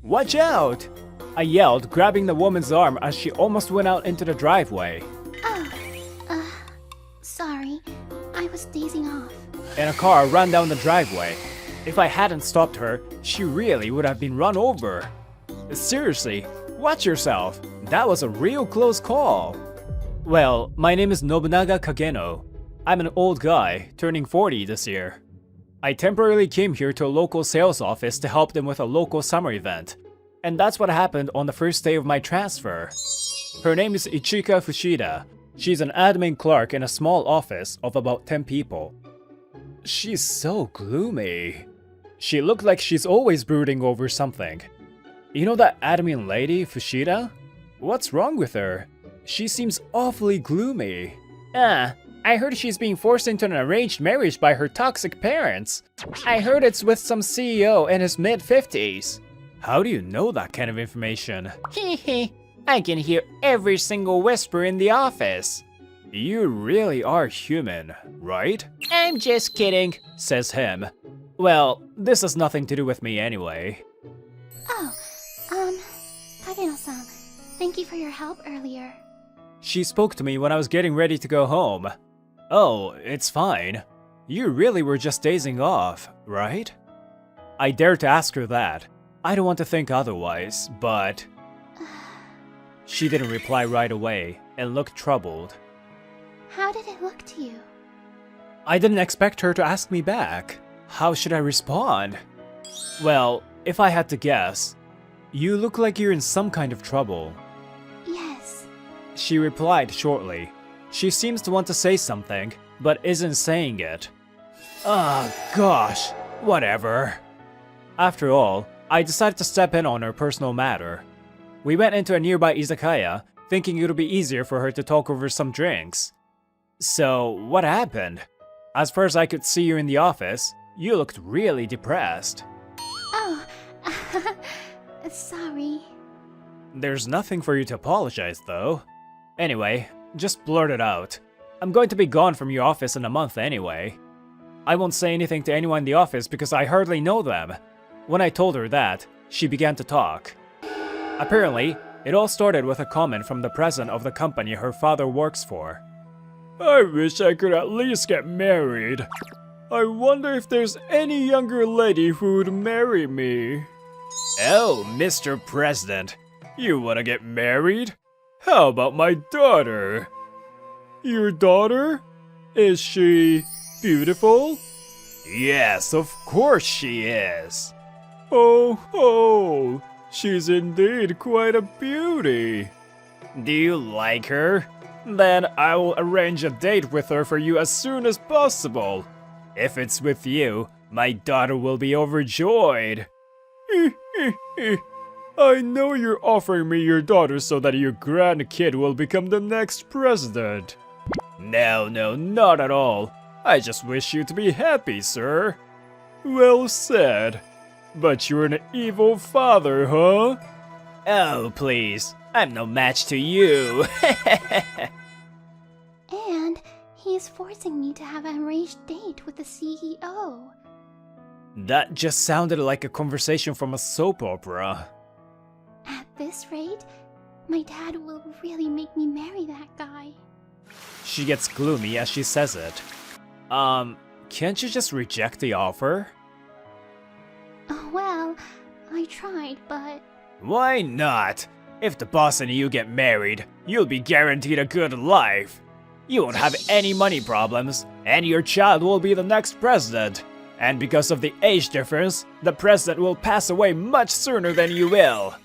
Watch out! I yelled, grabbing the woman's arm as she almost went out into the driveway. Oh, sorry. I was dazing off. And a car ran down the driveway. If I hadn't stopped her, she really would have been run over. Seriously, watch yourself. That was a real close call. Well, my name is Nobunaga Kageno. I'm an old guy, turning 40 this year. I temporarily came here to a local sales office to help them with a local summer event. And that's what happened on the first day of my transfer. Her name is Ichika Fushida. She's an admin clerk in a small office of about 10 people. She's so gloomy. She looked like she's always brooding over something. You know that admin lady, Fushida? What's wrong with her? She seems awfully gloomy. I heard she's being forced into an arranged marriage by her toxic parents. I heard it's with some CEO in his mid-50s. How do you know that kind of information? Hehe, I can hear every single whisper in the office. You really are human, right? I'm just kidding, says him. Well, this has nothing to do with me anyway. Oh, Kageno-san, thank you for your help earlier. She spoke to me when I was getting ready to go home. Oh, it's fine. You really were just dazing off, right? I dared to ask her that. I don't want to think otherwise, but... She didn't reply right away and looked troubled. How did it look to you? I didn't expect her to ask me back. How should I respond? Well, if I had to guess, you look like you're in some kind of trouble. Yes. She replied shortly. She seems to want to say something, but isn't saying it. Ah, gosh, whatever. After all, I decided to step in on her personal matter. We went into a nearby izakaya, thinking it would be easier for her to talk over some drinks. So, what happened? As far as I could see you in the office, you looked really depressed. Oh, sorry. There's nothing for you to apologize, though. Anyway, just blurt it out. I'm going to be gone from your office in a month anyway. I won't say anything to anyone in the office because I hardly know them. When I told her that, she began to talk. Apparently, it all started with a comment from the president of the company her father works for. I wish I could at least get married. I wonder if there's any younger lady who would marry me. Oh, Mr. President, you wanna get married? How about my daughter? Your daughter? Is she beautiful? Yes, of course she is. Oh, she's indeed quite a beauty. Do you like her? Then I will arrange a date with her for you as soon as possible. If it's with you, my daughter will be overjoyed. I know you're offering me your daughter so that your grandkid will become the next president. No, not at all. I just wish you to be happy, sir. Well said. But you're an evil father, huh? Oh, please. I'm no match to you. And he's forcing me to have an arranged date with the CEO. That just sounded like a conversation from a soap opera. At this rate, my dad will really make me marry that guy. She gets gloomy as she says it. Can't you just reject the offer? Well, I tried, but... Why not? If the boss and you get married, you'll be guaranteed a good life. You won't have any money problems, and your child will be the next president. And because of the age difference, the president will pass away much sooner than you will.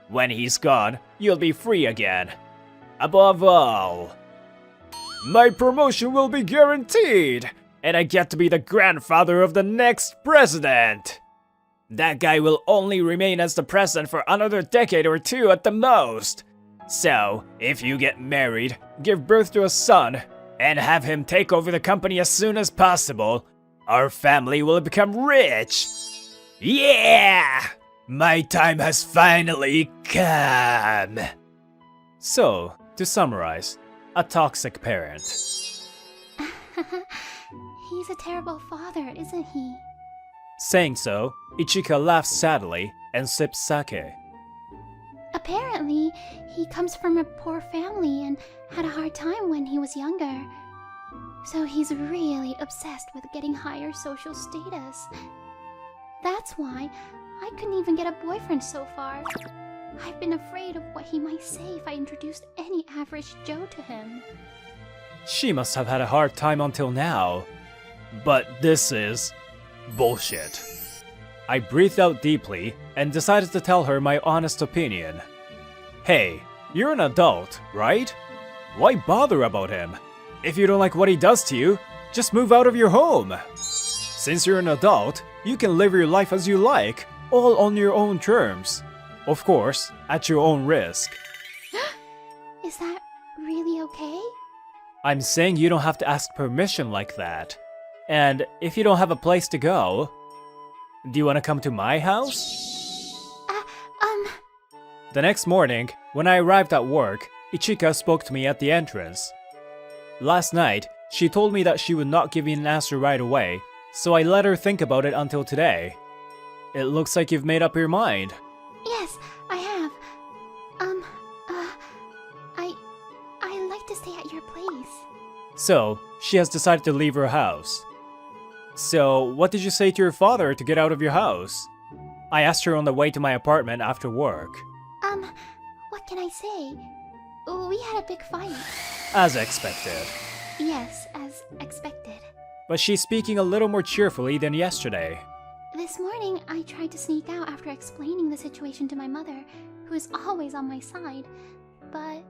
When he's gone, you'll be free again. Above all, my promotion will be guaranteed, and I get to be the grandfather of the next president. That guy will only remain as the president for another decade or two at the most. So, if you get married, give birth to a son, and have him take over the company as soon as possible, our family will become rich. Yeah! My time has finally come. So, to summarize, a toxic parent. He's a terrible father, isn't he? Saying so, Ichika laughs sadly and sips sake. Apparently, he comes from a poor family and had a hard time when he was younger. So he's really obsessed with getting higher social status. That's why I couldn't even get a boyfriend so far. I've been afraid of what he might say if I introduced any average Joe to him. She must have had a hard time until now. But this is bullshit. I breathed out deeply and decided to tell her my honest opinion. Hey, you're an adult, right? Why bother about him? If you don't like what he does to you, just move out of your home. Since you're an adult, you can live your life as you like, all on your own terms. Of course, at your own risk. Is that really okay? I'm saying you don't have to ask permission like that. And if you don't have a place to go, do you want to come to my house? The next morning, when I arrived at work, Ichika spoke to me at the entrance. Last night, she told me that she would not give me an answer right away, so I let her think about it until today. It looks like you've made up your mind. Yes, I have. I like to stay at your place. So, she has decided to leave her house. So, what did you say to your father to get out of your house? I asked her on the way to my apartment after work. What can I say? We had a big fight. As expected. Yes, as expected. But she's speaking a little more cheerfully than yesterday. This morning, I tried to sneak out after explaining the situation to my mother, who is always on my side, but...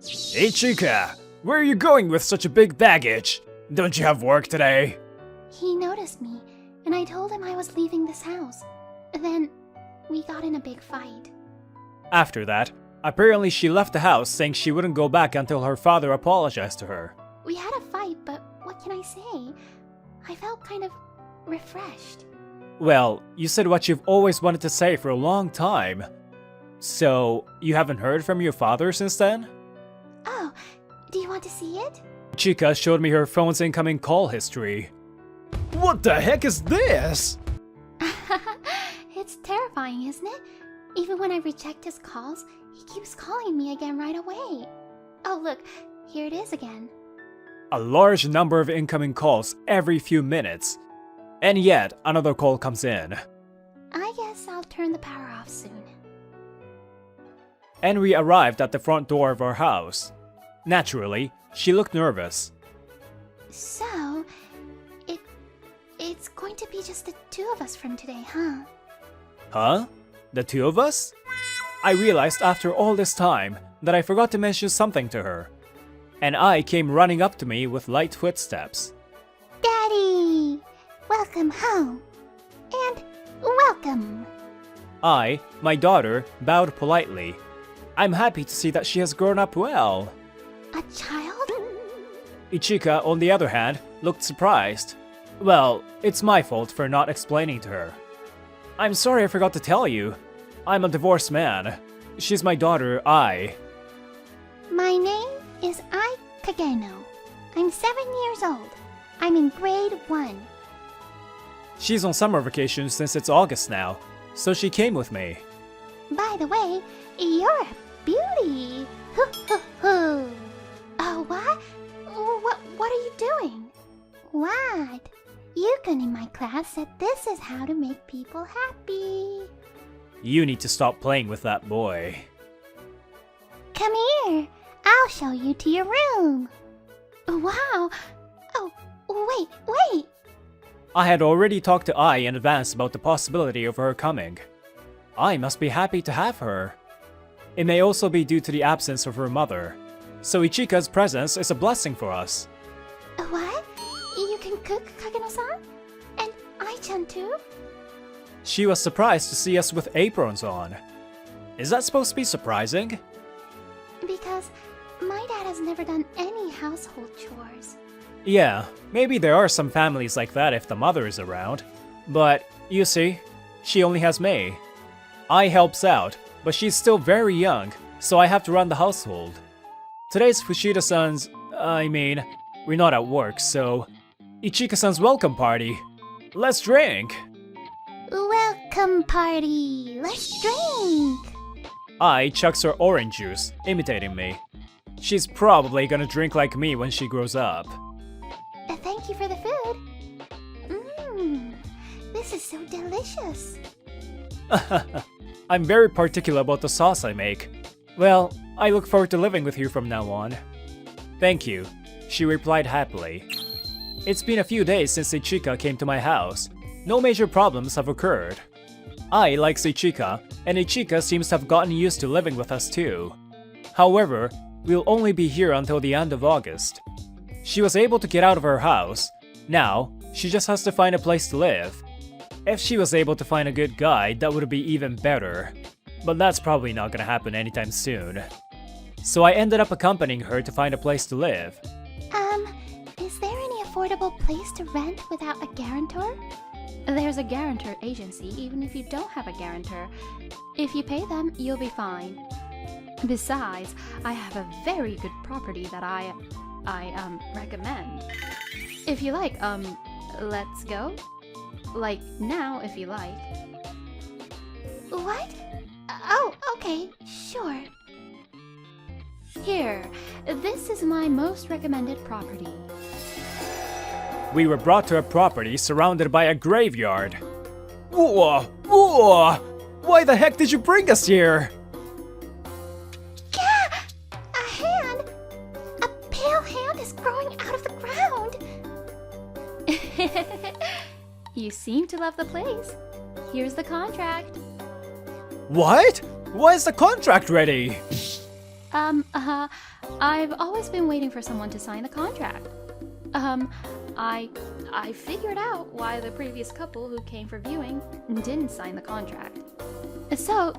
Ichika, where are you going with such a big baggage? Don't you have work today? He noticed me, and I told him I was leaving this house. Then, we got in a big fight. After that, apparently she left the house saying she wouldn't go back until her father apologized to her. We had a fight, but what can I say? I felt kind of refreshed. Well, you said what you've always wanted to say for a long time. So, you haven't heard from your father since then? Oh, do you want to see it? Chika showed me her phone's incoming call history. What the heck is this? It's terrifying, isn't it? Even when I reject his calls, he keeps calling me again right away. Oh look, here it is again. A large number of incoming calls every few minutes. And yet, another call comes in. I guess I'll turn the power off soon. And we arrived at the front door of our house. Naturally, she looked nervous. So, it's going to be just the two of us from today, huh? Huh? The two of us? I realized after all this time that I forgot to mention something to her. And I came running up to me with light footsteps. Daddy! Welcome home. And welcome. I, my daughter, bowed politely. I'm happy to see that she has grown up well. A child? Ichika, on the other hand, looked surprised. Well, it's my fault for not explaining to her. I'm sorry I forgot to tell you. I'm a divorced man. She's my daughter, Ai. My name is Ai Kageno. I'm 7 years old. I'm in grade 1. She's on summer vacation since it's August now, so she came with me. By the way, you're a beauty. Hoo hoo hoo. Oh, what? What are you doing? What? Yukon in my class said this is how to make people happy. You need to stop playing with that boy. Come here. I'll show you to your room. Wow. Oh, wait. I had already talked to Ai in advance about the possibility of her coming. I must be happy to have her. It may also be due to the absence of her mother, so Ichika's presence is a blessing for us. What? You can cook, Kageno-san? And Ai-chan too? She was surprised to see us with aprons on. Is that supposed to be surprising? Because my dad has never done any household chores. Yeah, maybe there are some families like that if the mother is around. But, you see, she only has me. Ai helps out, but she's still very young, so I have to run the household. Today's Fushida-san's, we're not at work, so... Ichika-san's welcome party. Let's drink! Welcome! Welcome party! Let's drink! I chucks her orange juice, imitating me. She's probably gonna drink like me when she grows up. Thank you for the food. Mmm, this is so delicious. I'm very particular about the sauce I make. Well, I look forward to living with you from now on. Thank you, she replied happily. It's been a few days since Ichika came to my house. No major problems have occurred. I like Ichika, and Ichika seems to have gotten used to living with us too. However, we'll only be here until the end of August. She was able to get out of her house. Now, she just has to find a place to live. If she was able to find a good guy, that would be even better. But that's probably not gonna happen anytime soon. So I ended up accompanying her to find a place to live. Is there any affordable place to rent without a guarantor? There's a guarantor agency even if you don't have a guarantor. If you pay them, you'll be fine. Besides, I have a very good property that I recommend. If you like, let's go? Like, now if you like. What? Oh, okay, sure. Here, this is my most recommended property. We were brought to a property surrounded by a graveyard. Whoa! Whoa! Why the heck did you bring us here? Gah! A hand! A pale hand is growing out of the ground! You seem to love the place. Here's the contract. What? Why is the contract ready? I've always been waiting for someone to sign the contract. I figured out why the previous couple who came for viewing didn't sign the contract. So,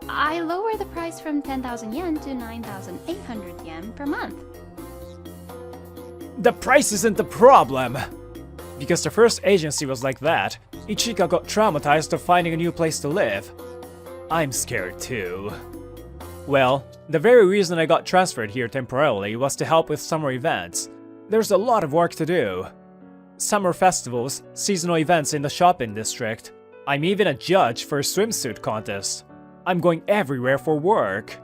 I lowered the price from 10,000 yen to 9,800 yen per month. The price isn't the problem. Because the first agency was like that, Ichika got traumatized of finding a new place to live. I'm scared too. Well, the very reason I got transferred here temporarily was to help with summer events. There's a lot of work to do. Summer festivals, seasonal events in the shopping district. I'm even a judge for a swimsuit contest. I'm going everywhere for work.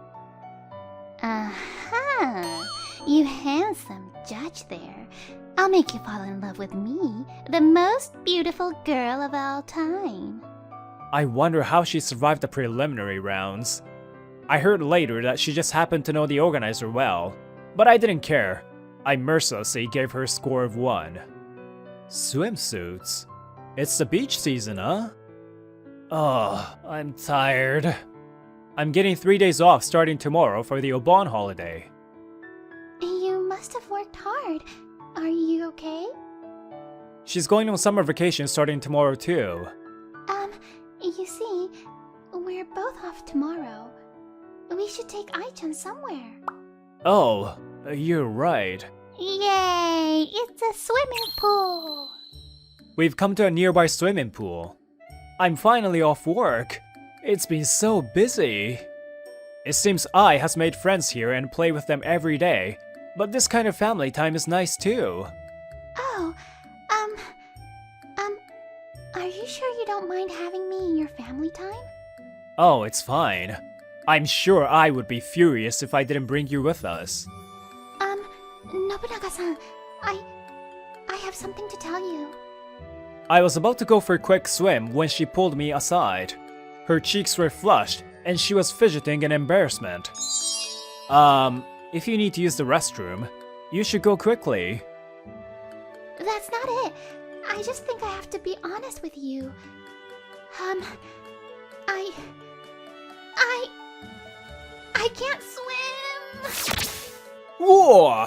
You handsome judge there. I'll make you fall in love with me, the most beautiful girl of all time. I wonder how she survived the preliminary rounds. I heard later that she just happened to know the organizer well, but I didn't care. I mercilessly gave her a score of 1. Swimsuits? It's the beach season, huh? Oh, I'm tired. I'm getting 3 days off starting tomorrow for the Obon holiday. You must have worked hard. Are you okay? She's going on summer vacation starting tomorrow too. You see, we're both off tomorrow. We should take Ai-chan somewhere. Oh, you're right. Yay! It's a swimming pool! We've come to a nearby swimming pool. I'm finally off work. It's been so busy. It seems Ai has made friends here and play with them every day, but this kind of family time is nice too. Oh, are you sure you don't mind having me in your family time? Oh, it's fine. I'm sure I would be furious if I didn't bring you with us. Nobunaga-san, I have something to tell you. I was about to go for a quick swim when she pulled me aside. Her cheeks were flushed, and she was fidgeting in embarrassment. If you need to use the restroom, you should go quickly. That's not it. I just think I have to be honest with you. I can't swim! Whoa!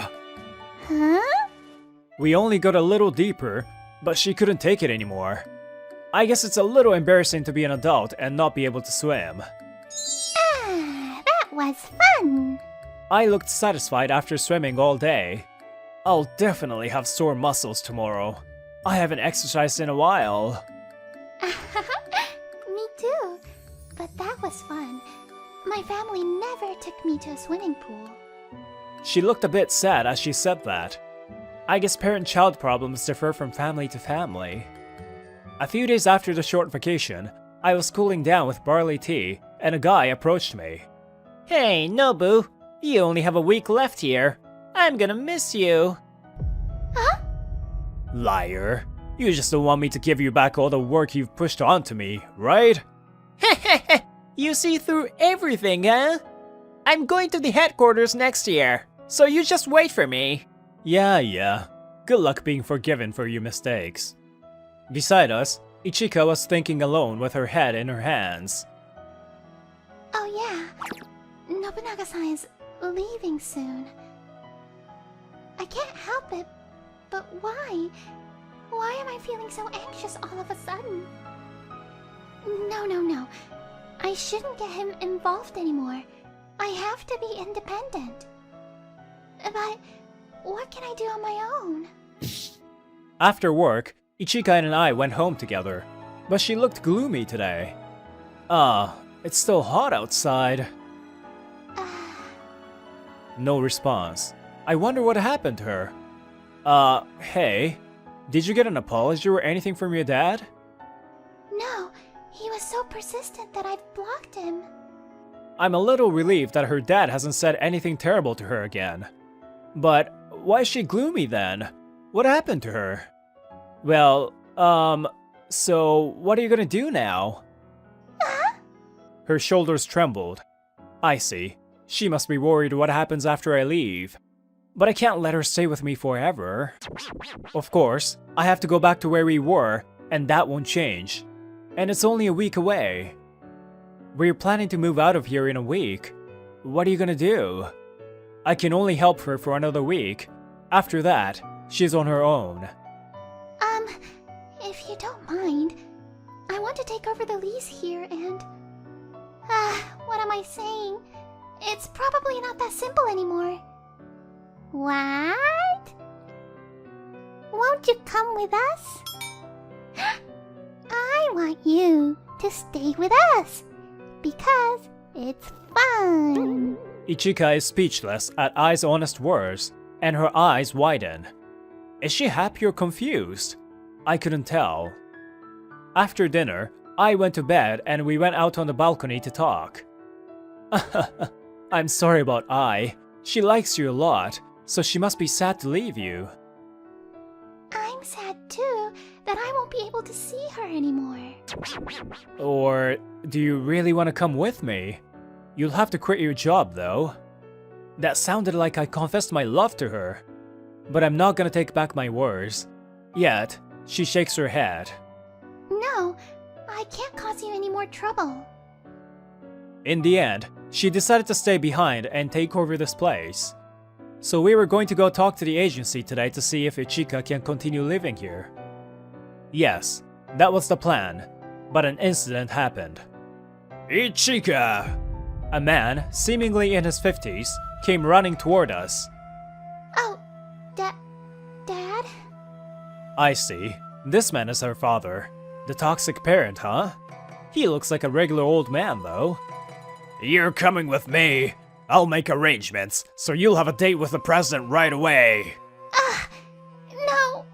Huh? We only got a little deeper, but she couldn't take it anymore. I guess it's a little embarrassing to be an adult and not be able to swim. That was fun! I looked satisfied after swimming all day. I'll definitely have sore muscles tomorrow. I haven't exercised in a while. Me too. But that was fun. My family never took me to a swimming pool. She looked a bit sad as she said that. I guess parent-child problems differ from family to family. A few days after the short vacation, I was cooling down with barley tea, and a guy approached me. Hey, Nobu, you only have a week left here. I'm gonna miss you. Huh? Liar. You just don't want me to give you back all the work you've pushed onto me, right? You see through everything, huh? I'm going to the headquarters next year, so you just wait for me. Yeah. Good luck being forgiven for your mistakes. Beside us, Ichika was thinking alone with her head in her hands. Oh yeah, Nobunaga-san is leaving soon. I can't help it, but why? Why am I feeling so anxious all of a sudden? No. I shouldn't get him involved anymore. I have to be independent. But what can I do on my own? After work, Ichika and I went home together, but she looked gloomy today. It's still hot outside. No response. I wonder what happened to her. Hey, did you get an apology or anything from your dad? No, he was so persistent that I've blocked him. I'm a little relieved that her dad hasn't said anything terrible to her again. But why is she gloomy then? What happened to her? Well, so what are you gonna do now? Her shoulders trembled. I see. She must be worried what happens after I leave. But I can't let her stay with me forever. Of course, I have to go back to where we were, and that won't change. And it's only a week away. We're planning to move out of here in a week. What are you gonna do? I can only help her for another week. After that, she's on her own. If you don't mind, I want to take over the lease here and... what am I saying? It's probably not that simple anymore. What? Won't you come with us? I want you to stay with us because it's fun. Ichika is speechless at Ai's honest words, and her eyes widen. Is she happy or confused? I couldn't tell. After dinner, I went to bed and we went out on the balcony to talk. I'm sorry about Ai. She likes you a lot, so she must be sad to leave you. I'm sad too that I won't be able to see her anymore. Or do you really want to come with me? You'll have to quit your job though. That sounded like I confessed my love to her. But I'm not gonna take back my words. Yet, she shakes her head. No, I can't cause you any more trouble. In the end, she decided to stay behind and take over this place. So we were going to go talk to the agency today to see if Ichika can continue living here. Yes, that was the plan, but an incident happened. Ichika! A man, seemingly in his 50s, came running toward us. Oh, Dad? I see. This man is her father. The toxic parent, huh? He looks like a regular old man, though. You're coming with me. I'll make arrangements, so you'll have a date with the president right away. No!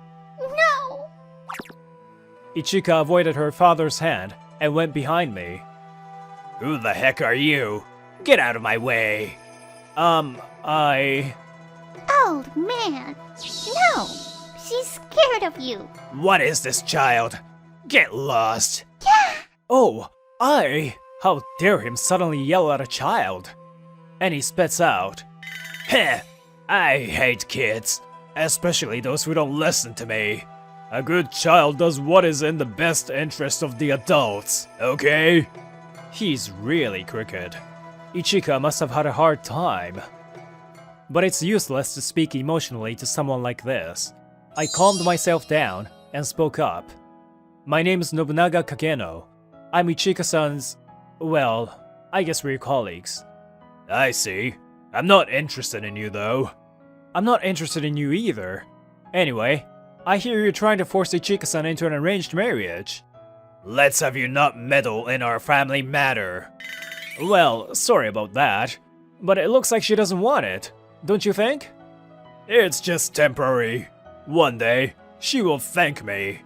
Ichika avoided her father's hand and went behind me. Who the heck are you? Get out of my way. I... Old man! No! She's scared of you! What is this child? Get lost. Yeah! Oh, How dare him suddenly yell at a child? And he spits out. Heh! I hate kids, especially those who don't listen to me. A good child does what is in the best interest of the adults, okay? He's really crooked. Ichika must have had a hard time. But it's useless to speak emotionally to someone like this. I calmed myself down and spoke up. My name is Nobunaga Kageno. I'm Ichika-san's... well, I guess we're colleagues. I see. I'm not interested in you, though. I'm not interested in you either. Anyway, I hear you're trying to force Ichika-san into an arranged marriage. Let's have you not meddle in our family matter. Well, sorry about that, but it looks like she doesn't want it, don't you think? It's just temporary. One day, she will thank me.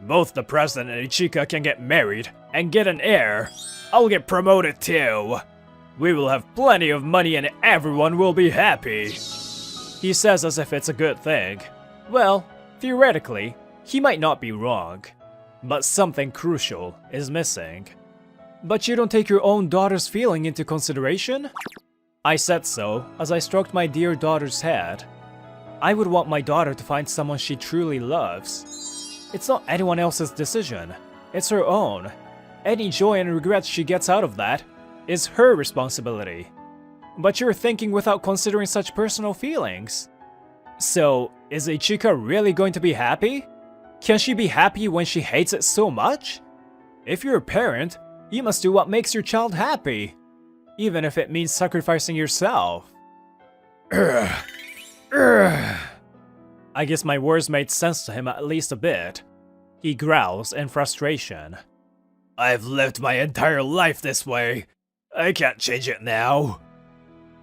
Both the president and Ichika can get married and get an heir. I'll get promoted too. We will have plenty of money and everyone will be happy. He says as if it's a good thing. Well, theoretically, he might not be wrong. But something crucial is missing. But you don't take your own daughter's feeling into consideration? I said so as I stroked my dear daughter's head. I would want my daughter to find someone she truly loves. It's not anyone else's decision. It's her own. Any joy and regrets she gets out of that is her responsibility. But you're thinking without considering such personal feelings. So, is Ichika really going to be happy? Can she be happy when she hates it so much? If you're a parent, you must do what makes your child happy, even if it means sacrificing yourself. I guess my words made sense to him at least a bit. He growls in frustration. I've lived my entire life this way. I can't change it now.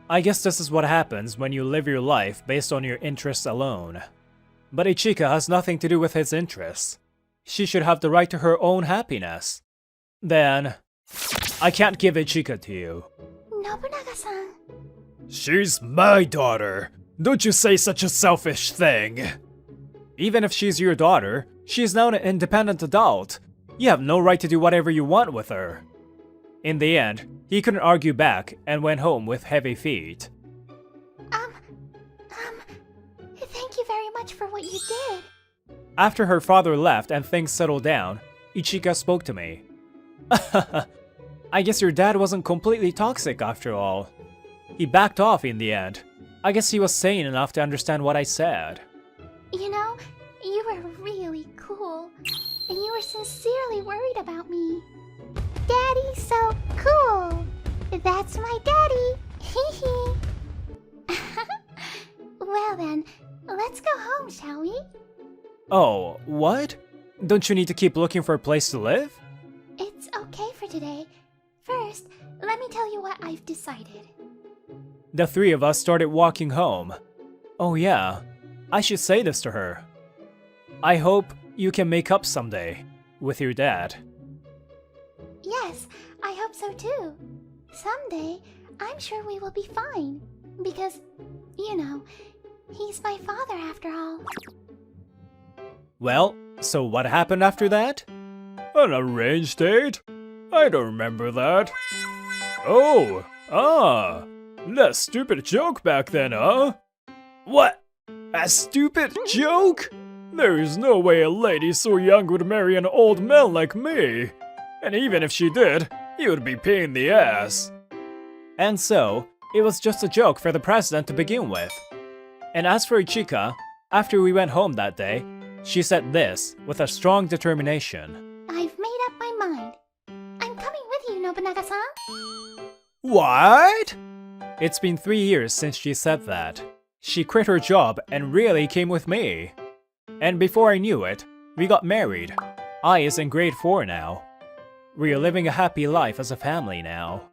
I guess this is what happens when you live your life based on your interests alone. But Ichika has nothing to do with his interests. She should have the right to her own happiness. Then, I can't give Ichika to you. Nobunaga-san. She's my daughter. Don't you say such a selfish thing. Even if she's your daughter, she's now an independent adult. You have no right to do whatever you want with her. In the end, he couldn't argue back and went home with heavy feet. Thank you very much for what you did. After her father left and things settled down, Ichika spoke to me. I guess your dad wasn't completely toxic after all. He backed off in the end. I guess he was sane enough to understand what I said. You know, you were really cool. And you were sincerely worried about me. Daddy's so cool. That's my daddy. Hee hee. Well then, let's go home, shall we? Oh, what? Don't you need to keep looking for a place to live? It's okay for today. First, let me tell you what I've decided. The three of us started walking home. Oh yeah, I should say this to her. I hope you can make up someday with your dad. Yes, I hope so too. Someday, I'm sure we will be fine. Because, you know, he's my father after all. Well, so what happened after that? An arranged date? I don't remember that. Oh, that stupid joke back then, huh? What? A stupid joke? There is no way a lady so young would marry an old man like me. And even if she did, he would be pain in the ass. And so, it was just a joke for the president to begin with. And as for Ichika, after we went home that day, she said this with a strong determination. I've made up my mind. I'm coming with you, Nobunaga-san. What? It's been 3 years since she said that. She quit her job and really came with me. And before I knew it, we got married. I is in grade 4 now. We are living a happy life as a family now.